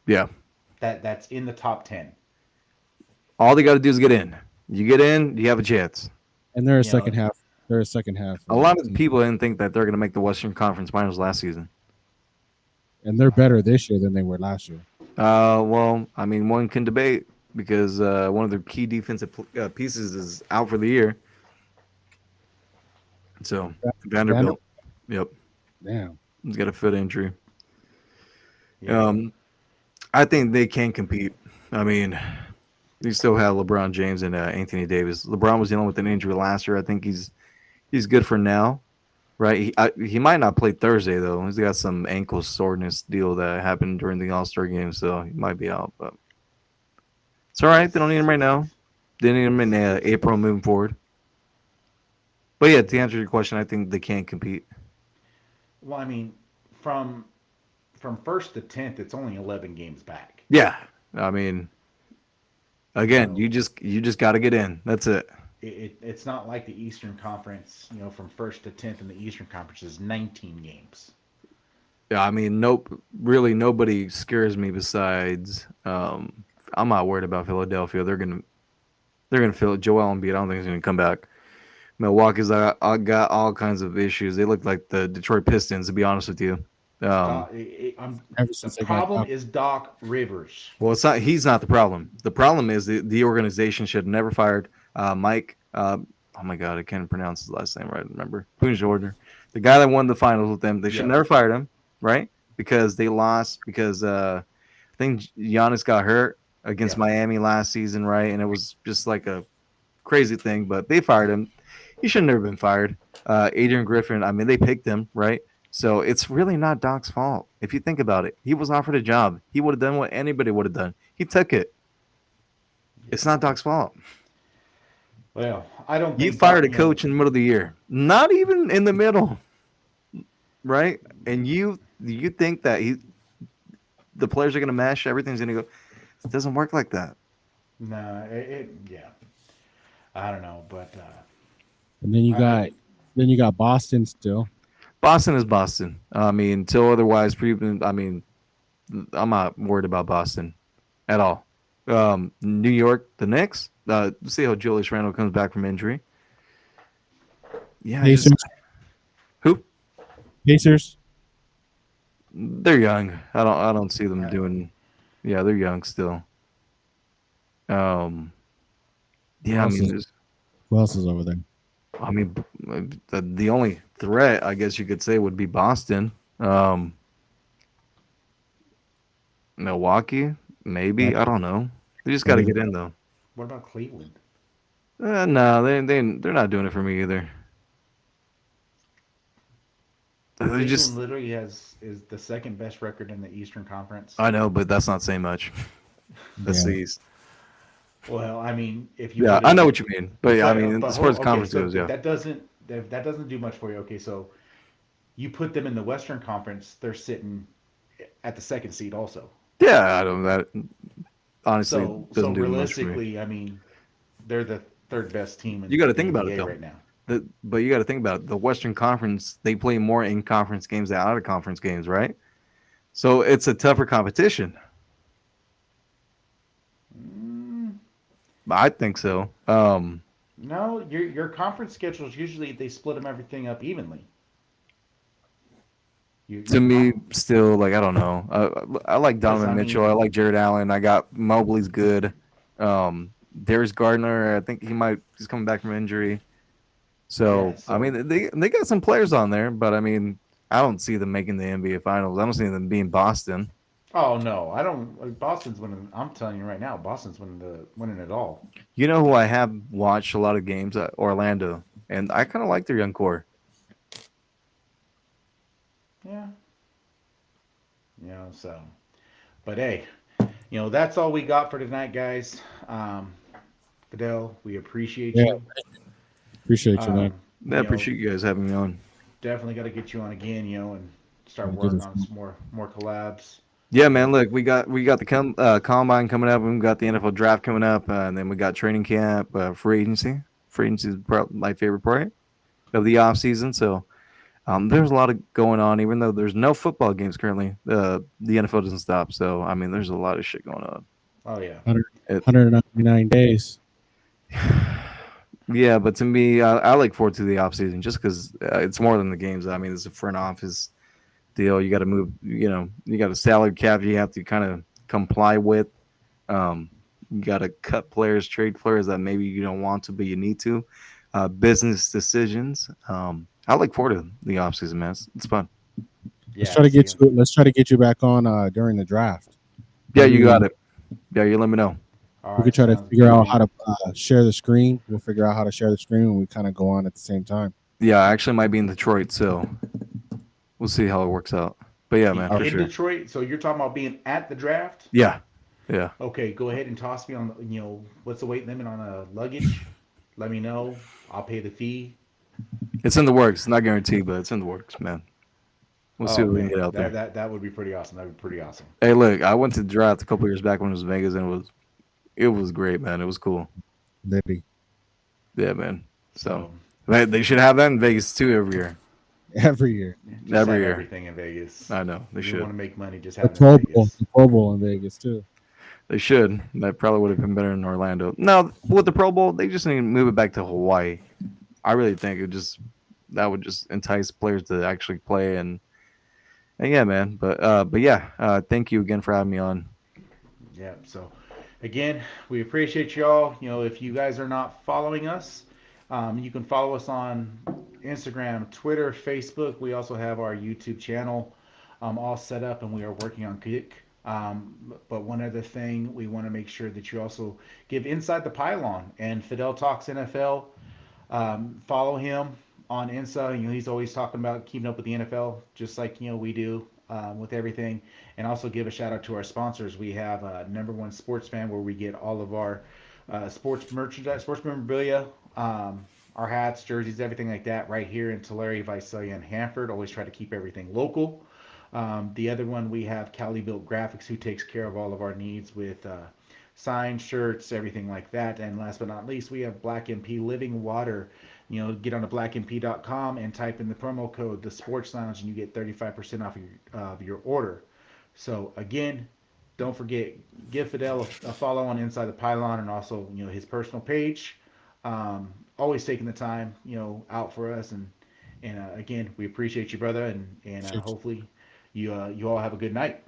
Yeah. That's in the top 10. All they got to do is get in. You get in, you have a chance. And they're a You second know, half. They're a second half A lot of team, people didn't think that they're going to make the Western Conference Finals last season. and they're better this year than they were last year. Well, I mean, one can debate because one of their key defensive pieces is out for the year. So Vander, Vanderbilt, yep, damn. he's got a foot injury. yeah. Um, I think they can compete. I mean, you still have LeBron James and Anthony Davis. LeBron was dealing with an injury last year. I think he's good for now, right? He might not play Thursday though. He's got some ankle soreness deal that happened during the All Star game, so he might be out. But it's all right. They don't need him right now. They need him in April moving forward. But yeah, to answer your question, I think they can compete. Well, I mean, from from first to 10th, it's only 11 games back. Yeah, I mean, You again, know, you just got to get in. That's it. it's not like the Eastern Conference. From first to 10th in the Eastern Conference is 19 games. Yeah, I mean, nope. Really, nobody scares me besides. I'm not worried about Philadelphia. They're gonna feel it. Joel Embiid. I don't think he's gonna come back. Milwaukee's got all kinds of issues. They look like the Detroit Pistons, to be honest with you. Um, Ever The since they got problem is Doc Rivers. well, it's not. He's not the problem. The problem is the organization should have never fired Mike. Oh my God, I can't pronounce his last name right. Remember Jordan, the guy that won the finals with them. They should have Yep. never fired him, right? Because they lost. Because I think Giannis got hurt against Yep. Miami last season, right? And it was just like a crazy thing. But they fired him. He should have never been fired. Adrian Griffin. I mean, they picked him, right? So it's really not Doc's fault. If you think about it, he was offered a job. He would have done what anybody would have done. He took it. It's not Doc's fault. Well, I don't You think fired Doc. a coach in the middle of the year, not even in the middle, right? And you think that the players are going to mesh, everything's going to go. It doesn't work like that. No, yeah. I don't know, but and then you I got Boston still. Boston is Boston. I mean, until otherwise proven. I mean, I'm not worried about Boston at all. New York, the Knicks. See how Julius Randle comes back from injury. Yeah, Pacers, who? Pacers. They're young. I don't see them I, doing. Yeah, they're young still. Um, Who yeah, I else mean, is who else is over there? I mean, the only threat I guess you could say would be Boston. Milwaukee, maybe. That I don't know. They just got that to is get in though. What about Cleveland? No, they're not doing it for me either. They Cleveland just literally has is the second best record in the Eastern Conference. I know, but that's not saying much. That's the yeah. East. Well, I mean, if you Yeah, put I know it, what you mean, but yeah, I so, mean, but as far hold as on, okay, conference so goes, yeah, that doesn't do much for you. Okay, so you put them in the Western Conference, they're sitting at the second seed also. yeah. I don't that honestly So doesn't do much for me. realistically, I mean, they're the third best team You got to in the think about it NBA though. right now. But you got to think about it. The Western Conference, they play more in conference games than out of conference games, right? So it's a tougher competition. Mm, I think so. no, your conference schedules usually they split them everything up evenly. To Your me, comp still, like I don't know. I like because Donovan I Mitchell. I mean, like Jared Allen. I got Mobley's good. Darius Gardner. I think he's coming back from injury. yeah. So I So mean, they got some players on there, but I mean, I don't see them making the NBA Finals. I don't see them being Boston. oh no, I don't. Boston's winning. I'm telling you right now, Boston's winning it all. You know who I have watched a lot of games at Orlando, and I kind of like their young core. Yeah, so. But hey, that's all we got for tonight, guys. Fidel, we appreciate Yeah. you. Appreciate you, man. Um, I you know, appreciate you guys having me on. definitely got to get you on again, and start Gotta do working this. on some more collabs. Yeah, You man. know, Look, we got the combine coming up, and we got the NFL draft coming up, and then we got training camp, free agency. Free agency is my favorite part of the off season. So there's a lot of going on, even though there's no football games currently. The NFL doesn't stop. So I mean, there's a lot of shit going on. oh yeah, 199 days. Yeah, but to me, I look forward to the off season just because it's more than the games. I mean, it's a front office deal. You got to move. You got a salary cap you have to kind of comply with. Um, you got to cut players, trade players that maybe you don't want to, but you need to. Business decisions. I look forward to the off season, man. It's fun. yeah. See, Let's try to get you back on during the draft. Yeah, you got Maybe it. Yeah, you let me know. all we could right, try to sounds figure good, out how man. to share the screen. We'll figure out how to share the screen when we kind of go on at the same time. Yeah, I actually might be in Detroit, so we'll see how it works out. But yeah, man, All for right. In sure. Detroit, so you're talking about being at the draft? Yeah, yeah. Okay, go ahead and toss me on. What's the weight limit on luggage? Let me know. I'll pay the fee. It's in the works. It's not guaranteed, but it's in the works, man. We'll see Oh what we can man, get out that there. that that would be pretty awesome. That would be pretty awesome. Hey, look, I went to the draft a couple years back when it was Vegas, and it was great, man. It was cool. Liddy. Yeah, man. So So they should have that in Vegas too every year. Every year. just Every have year. everything in Vegas. I know they You want should. to make money, just The have it in Pro Bowl, Vegas. the Pro Bowl in Vegas too. They should. That probably would have been better in Orlando. No, with the Pro Bowl, they just need to move it back to Hawaii. I really think that would just entice players to actually play and yeah, man. But yeah, thank you again for having me on. Yeah. So, again, we appreciate y'all. If you guys are not following us, you can follow us on Instagram, Twitter, Facebook. We also have our YouTube channel all set up, and we are working on Kick. But one other thing, we want to make sure that you also give Inside the Pylon and Fidel Talks NFL. Follow him on Insta. He's always talking about keeping up with the NFL, just like we do with everything. And also give a shout out to our sponsors. We have Number One Sports Fan, where we get all of our sports merchandise, sports memorabilia, our hats, jerseys, everything like that, right here in Tulare, Visalia, and Hanford. Always try to keep everything local. The other one we have Cali Built Graphics, who takes care of all of our needs with signs, shirts, everything like that. And last but not least, we have Black MP Living Water. Get on to blackmp.com and type in the promo code The Sports Lounge, and you get 35% off your order. So again, don't forget, give Fidel a follow on Inside the Pylon, and also his personal page. Always taking the time out for us, and again, we appreciate you, brother, and Appreciate you. hopefully you all have a good night.